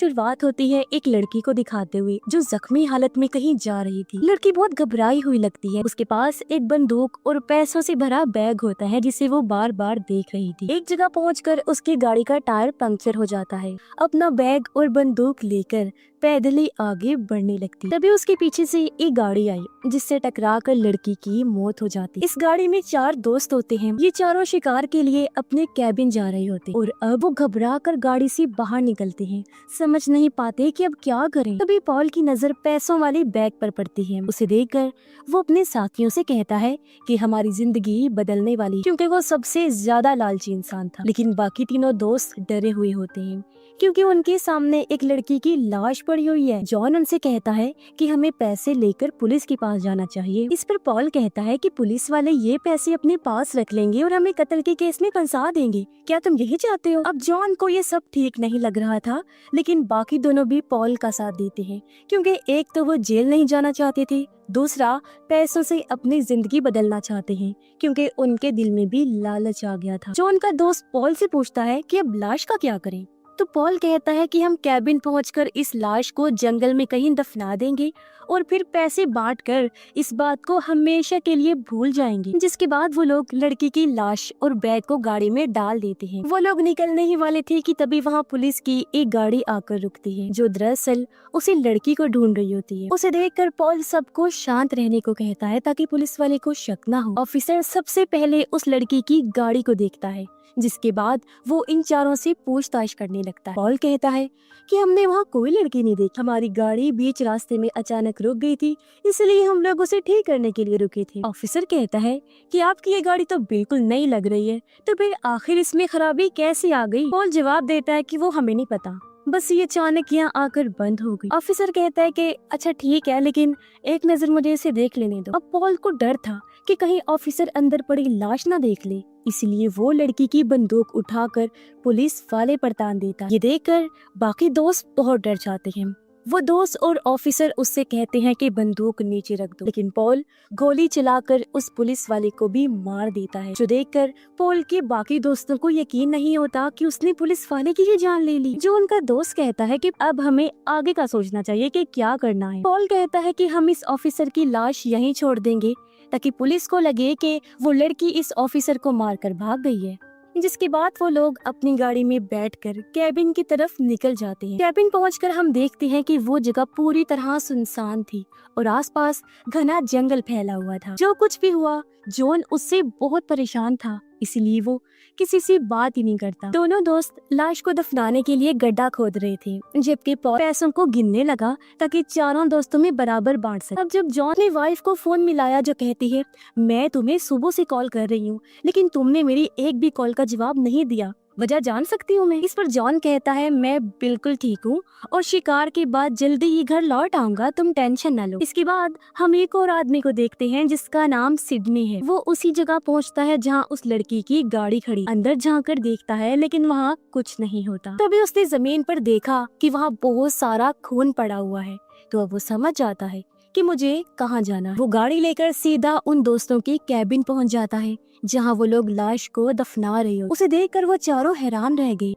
शुरुआत होती है एक लड़की को दिखाते हुए जो जख्मी हालत में कहीं जा रही थी। लड़की बहुत घबराई हुई लगती है। उसके पास एक बंदूक और पैसों से भरा बैग होता है जिसे वो बार बार देख रही थी। एक जगह पहुंचकर उसकी गाड़ी का टायर पंक्चर हो जाता है। अपना बैग और बंदूक लेकर पैदल ही आगे बढ़ने लगती। तभी उसके पीछे से एक गाड़ी आई जिससे टकराकर लड़की की मौत हो जाती। इस गाड़ी में 4 दोस्त होते हैं। ये चारों शिकार के लिए अपने कैबिन जा रहे होते और अब वो घबरा कर गाड़ी से बाहर निकलते हैं, समझ नहीं पाते कि अब क्या करें। तभी पॉल की नजर पैसों वाले बैग पर पड़ती है। उसे देखकर वो अपने साथियों से कहता है कि हमारी जिंदगी बदलने वाली, क्योंकि वो सबसे ज्यादा लालची इंसान था। लेकिन बाकी तीनों दोस्त डरे हुए होते हैं क्योंकि उनके सामने एक लड़की की लाश पड़ी हुई है। जॉन उनसे कहता है कि हमें पैसे लेकर पुलिस के पास जाना चाहिए। इस पर पॉल कहता है कि पुलिस वाले ये पैसे अपने पास रख लेंगे और हमें कत्ल के केस में फंसा देंगे। क्या तुम यही चाहते हो? अब जॉन को ये सब ठीक नहीं लग रहा था, लेकिन बाकी दोनों भी पॉल का साथ देते हैं क्योंकि एक तो वो जेल नहीं जाना चाहते थे, दूसरा पैसों से अपनी जिंदगी बदलना चाहते हैं क्योंकि उनके दिल में भी लालच आ गया था। जॉन का दोस्त पॉल से पूछता है कि अब लाश का क्या करें? तो पॉल कहता है कि हम कैबिन पहुंचकर इस लाश को जंगल में कहीं दफना देंगे और फिर पैसे बांटकर इस बात को हमेशा के लिए भूल जाएंगे। जिसके बाद वो लोग लड़की की लाश और बैग को गाड़ी में डाल देते हैं। वो लोग निकलने ही वाले थे कि तभी वहाँ पुलिस की एक गाड़ी आकर रुकती है जो दरअसल उसी लड़की को ढूंढ रही होती है। उसे देखकर पॉल सबको शांत रहने को कहता है ताकि पुलिस वाले को शक न हो। ऑफिसर सबसे पहले उस लड़की की गाड़ी को देखता है, जिसके बाद वो इन चारों से पूछताछ करने लगता है। पॉल कहता है कि हमने वहाँ कोई लड़की नहीं देखी, हमारी गाड़ी बीच रास्ते में अचानक रुक गई थी, इसलिए हम लोग उसे ठीक करने के लिए रुके थे। ऑफिसर कहता है कि आपकी ये गाड़ी तो बिल्कुल नई लग रही है, तो फिर आखिर इसमें खराबी कैसे आ गई? पॉल जवाब देता है कि वो हमें नहीं पता, बस ये अचानक यहाँ आकर बंद हो गई। ऑफिसर कहता है कि अच्छा ठीक है, लेकिन एक नजर मुझे इसे देख लेने दो। अब पॉल को डर था कि कहीं ऑफिसर अंदर पड़ी लाश ना देख ले, इसलिए वो लड़की की बंदूक उठाकर पुलिस वाले पर तान देता। ये देखकर बाकी दोस्त बहुत डर जाते हैं। वो दोस्त और ऑफिसर उससे कहते हैं कि बंदूक नीचे रख दो, लेकिन पॉल गोली चलाकर उस पुलिस वाले को भी मार देता है, जो देखकर पॉल के बाकी दोस्तों को यकीन नहीं होता कि उसने पुलिस वाले की ही जान ले ली। जो उनका दोस्त कहता है कि अब हमें आगे का सोचना चाहिए कि क्या करना है। पॉल कहता है कि हम इस ऑफिसर की लाश यहीं छोड़ देंगे ताकि पुलिस को लगे कि वो लड़की इस ऑफिसर को मारकर भाग गई है। जिसके बाद वो लोग अपनी गाड़ी में बैठकर कैबिन की तरफ निकल जाते हैं। कैबिन पहुंचकर हम देखते हैं कि वो जगह पूरी तरह सुनसान थी और आसपास घना जंगल फैला हुआ था। जो कुछ भी हुआ, जॉन उससे बहुत परेशान था, इसलिए वो किसी से बात ही नहीं करता। दोनों दोस्त लाश को दफनाने के लिए गड्ढा खोद रहे थे, जबकि पॉल पैसों को गिनने लगा ताकि चारों दोस्तों में बराबर बांट सके। अब जब जॉन ने वाइफ को फोन मिलाया जो कहती है मैं तुम्हें सुबह से कॉल कर रही हूँ, लेकिन तुमने मेरी एक भी कॉल का जवाब नहीं दिया, वजह जान सकती हूँ मैं? इस पर जॉन कहता है मैं बिल्कुल ठीक हूँ और शिकार के बाद जल्दी ही घर लौट आऊंगा, तुम टेंशन न लो। इसके बाद हम एक और आदमी को देखते हैं जिसका नाम सिडनी है। वो उसी जगह पहुँचता है जहाँ उस लड़की की गाड़ी खड़ी। अंदर झांककर देखता है लेकिन वहाँ कुछ नहीं होता। तभी उसने जमीन पर देखा कि वहाँ बहुत सारा खून पड़ा हुआ है, तो अब वो समझ जाता है कि मुझे कहाँ जाना है। वो गाड़ी लेकर सीधा उन दोस्तों के कैबिन पहुंच जाता है जहां वो लोग लाश को दफना रहे हो। उसे देखकर वो चारों हैरान रह गए।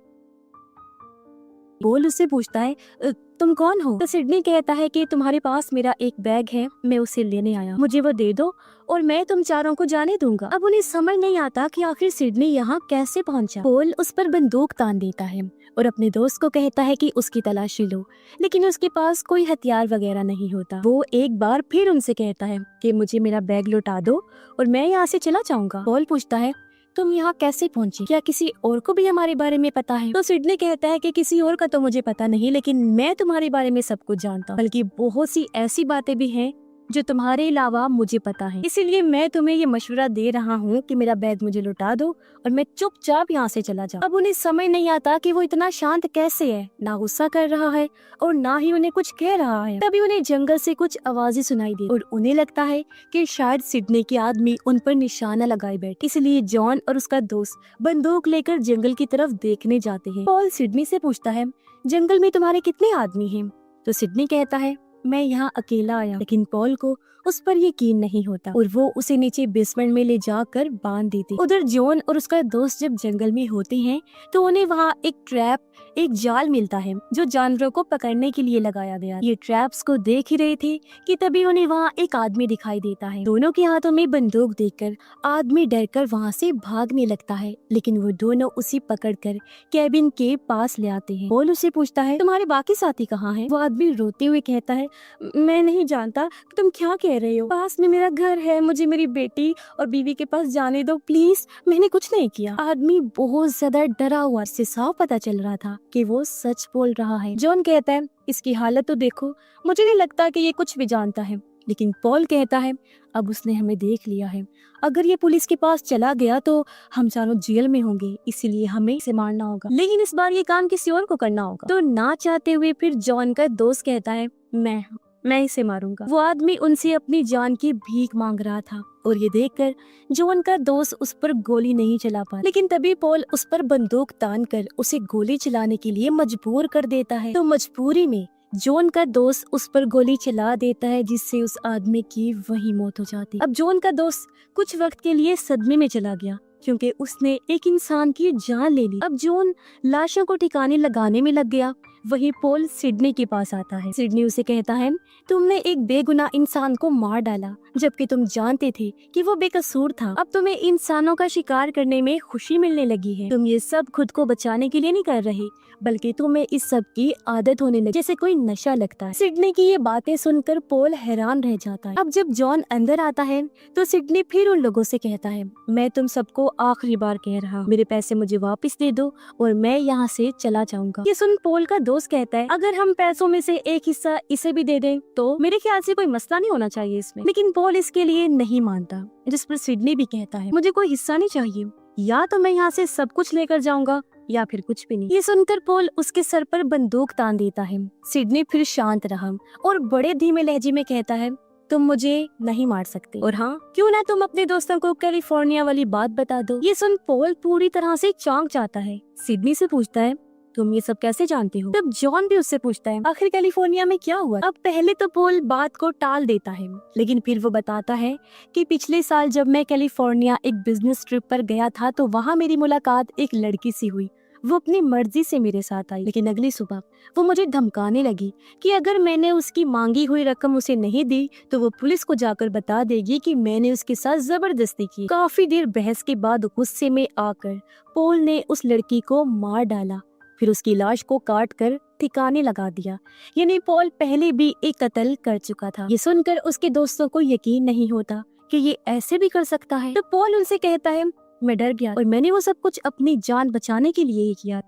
पॉल उससे पूछता है तुम कौन हो? तो सिडनी कहता है कि तुम्हारे पास मेरा एक बैग है, मैं उसे लेने आया, मुझे वो दे दो और मैं तुम चारों को जाने दूंगा। अब उन्हें समझ नहीं आता कि आखिर सिडनी यहाँ कैसे पहुँचा। पॉल उस पर बंदूक तान देता है और अपने दोस्त को कहता है कि उसकी तलाशी लो, लेकिन उसके पास कोई हथियार वगैरह नहीं होता। वो एक बार फिर उनसे कहता है कि मुझे मेरा बैग लौटा दो और मैं यहाँ से चला जाऊंगा। पॉल पूछता है तुम यहाँ कैसे पहुँची? क्या किसी और को भी हमारे बारे में पता है? तो सिडनी कहता है कि किसी और का तो मुझे पता नहीं, लेकिन मैं तुम्हारे बारे में सब कुछ जानता हूँ, बल्कि बहुत सी ऐसी बातें भी हैं जो तुम्हारे अलावा मुझे पता है, इसीलिए मैं तुम्हें ये मशवरा दे रहा हूँ कि मेरा बैग मुझे लौटा दो और मैं चुपचाप यहाँ से चला जाऊँ। अब उन्हें समझ नहीं आता कि वो इतना शांत कैसे है, ना गुस्सा कर रहा है और ना ही उन्हें कुछ कह रहा है। तभी उन्हें जंगल से कुछ आवाजें सुनाई दी और उन्हें लगता है कि शायद सिडनी के आदमी उन पर निशाना लगाए बैठे, इसलिए जॉन और उसका दोस्त बंदूक लेकर जंगल की तरफ देखने जाते हैं। पॉल सिडनी से पूछता है जंगल में तुम्हारे कितने आदमी हैं? तो सिडनी कहता है मैं यहाँ अकेला आया। लेकिन पॉल को उस पर यकीन नहीं होता और वो उसे नीचे बेसमेंट में ले जाकर बांध देते। उधर जॉन और उसका दोस्त जब जंगल में होते हैं तो उन्हें वहाँ एक जाल मिलता है जो जानवरों को पकड़ने के लिए लगाया गया। ये ट्रैप्स को देख ही रहे थे कि तभी उन्हें वहाँ एक आदमी दिखाई देता है। दोनों के हाथों में बंदूक देखकर आदमी डरकर वहाँ से भागने लगता है, लेकिन वो दोनों उसे पकड़कर कैबिन के पास ले आते हैं। पॉल उससे पूछता है, तुम्हारे बाकी साथी कहाँ हैं? वो आदमी रोते हुए कहता है, मैं नहीं जानता, तुम क्या कह रहे हो? पास में मेरा घर है, मुझे मेरी बेटी और बीवी के पास जाने दो प्लीज, मैंने कुछ नहीं किया। आदमी बहुत ज्यादा डरा हुआ, इससे साफ पता चल रहा था कि वो सच बोल रहा है। जॉन कहता है, इसकी हालत तो देखो, मुझे नहीं लगता कि ये कुछ भी जानता है। लेकिन पॉल कहता है, अब उसने हमें देख लिया है, अगर ये पुलिस के पास चला गया तो हम चारों जेल में होंगे, इसीलिए हमें इसे मारना होगा। लेकिन इस बार ये काम किसी और को करना होगा। तो ना चाहते हुए फिर जॉन का दोस्त कहता है, मैं इसे मारूंगा। वो आदमी उनसे अपनी जान की भीख मांग रहा था और ये देखकर जॉन का दोस्त उस पर गोली नहीं चला पाता। लेकिन तभी पॉल उस पर बंदूक तान कर उसे गोली चलाने के लिए मजबूर कर देता है। तो मजबूरी में जॉन का दोस्त उस पर गोली चला देता है, जिससे उस आदमी की वही मौत हो जाती। अब जॉन का दोस्त कुछ वक्त के लिए सदमे में चला गया क्योंकि उसने एक इंसान की जान ले ली। अब जॉन लाशों को ठिकाने लगाने में लग गया। वही पॉल सिडनी के पास आता है। सिडनी उसे कहता है, तुमने एक बेगुनाह इंसान को मार डाला जबकि तुम जानते थे कि वो बेकसूर था। अब तुम्हें इंसानों का शिकार करने में खुशी मिलने लगी है। तुम ये सब खुद को बचाने के लिए नहीं कर रहे, बल्कि तुम्हें इस सब की आदत होने लगी, जैसे कोई नशा लगता है। सिडनी की ये बातें सुनकर पॉल हैरान रह जाता है। अब जब जॉन अंदर आता है तो सिडनी फिर उन लोगों से कहता है, मैं तुम सबको आखिरी बार कह रहा हूँ, मेरे पैसे मुझे वापस दे दो और मैं यहाँ से चला जाऊंगा। ये सुन पॉल का दोस्त कहता है, अगर हम पैसों में से एक हिस्सा इसे भी दे दें तो मेरे ख्याल से कोई मसला नहीं होना चाहिए इसमें। लेकिन पॉल इसके लिए नहीं मानता, जिस पर सिडनी भी कहता है, मुझे कोई हिस्सा नहीं चाहिए, या तो मैं यहाँ से सब कुछ लेकर जाऊंगा या फिर कुछ भी नहीं। ये सुनकर पॉल उसके सर पर बंदूक तान देता है। सिडनी फिर शांत रहा और बड़े धीमे लहजे में कहता है, तुम मुझे नहीं मार सकते, और हाँ, क्यों ना तुम अपने दोस्तों को कैलिफोर्निया वाली बात बता दो। ये सुन पॉल पूरी तरह से चौंक जाता है। सिडनी से पूछता है, तुम ये सब कैसे जानते हो? तब जॉन भी उससे पूछता है, आखिर कैलिफोर्निया में क्या हुआ? अब पहले तो पॉल बात को टाल देता है, लेकिन फिर वो बताता है कि पिछले साल जब मैं कैलिफोर्निया एक बिजनेस ट्रिप पर गया था तो वहाँ मेरी मुलाकात एक लड़की से हुई। वो अपनी मर्जी से मेरे साथ आई, लेकिन अगली सुबह वो मुझे धमकाने लगी कि अगर मैंने उसकी मांगी हुई रकम उसे नहीं दी तो वो पुलिस को जाकर बता देगी कि मैंने उसके साथ जबरदस्ती की। काफी देर बहस के बाद गुस्से में आकर पॉल ने उस लड़की को मार डाला, फिर उसकी लाश को काट कर ठिकाने लगा दिया। यानी पॉल पहले भी एक कत्ल कर चुका था। ये सुनकर उसके दोस्तों को यकीन नहीं होता कि ये ऐसे भी कर सकता है। तो पॉल उनसे कहता है, मैं डर गया और मैंने वो सब कुछ अपनी जान बचाने के लिए ही किया।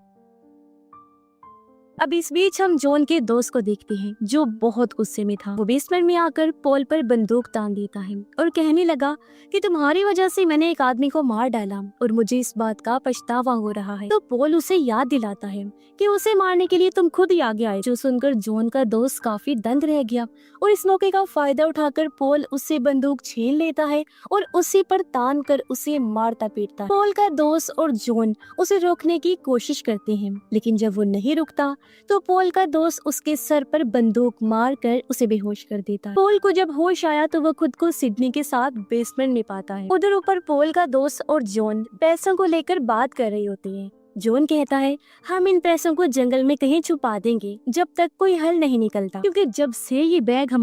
अब इस बीच हम जॉन के दोस्त को देखते हैं जो बहुत गुस्से में था। वो बेसमेंट में आकर पॉल पर बंदूक तान देता है और कहने लगा कि तुम्हारी वजह से मैंने एक आदमी को मार डाला और मुझे इस बात का पछतावा हो रहा है। तो पॉल उसे याद दिलाता है कि उसे मारने के लिए तुम खुद ही आगे आए। जो सुनकर जॉन का दोस्त काफी दंग रह गया और इस मौके का फायदा उठाकर पॉल उससे बंदूक छीन लेता है और उसी पर तान कर उसे मारता पीटता है। पॉल का दोस्त और जॉन उसे रोकने की कोशिश करते हैं, लेकिन जब वो नहीं रुकता तो पॉल का दोस्त उसके सर पर बंदूक मारकर उसे बेहोश कर देता है। पॉल को जब होश आया तो वो खुद को सिडनी के साथ बेसमेंट में पाता है। उधर ऊपर पॉल का दोस्त और जॉन पैसों को लेकर बात कर रहे होते हैं। जॉन कहता है, हम इन पैसों को जंगल में कहीं छुपा देंगे जब तक कोई हल नहीं निकलता, क्योंकि जब से ये बैग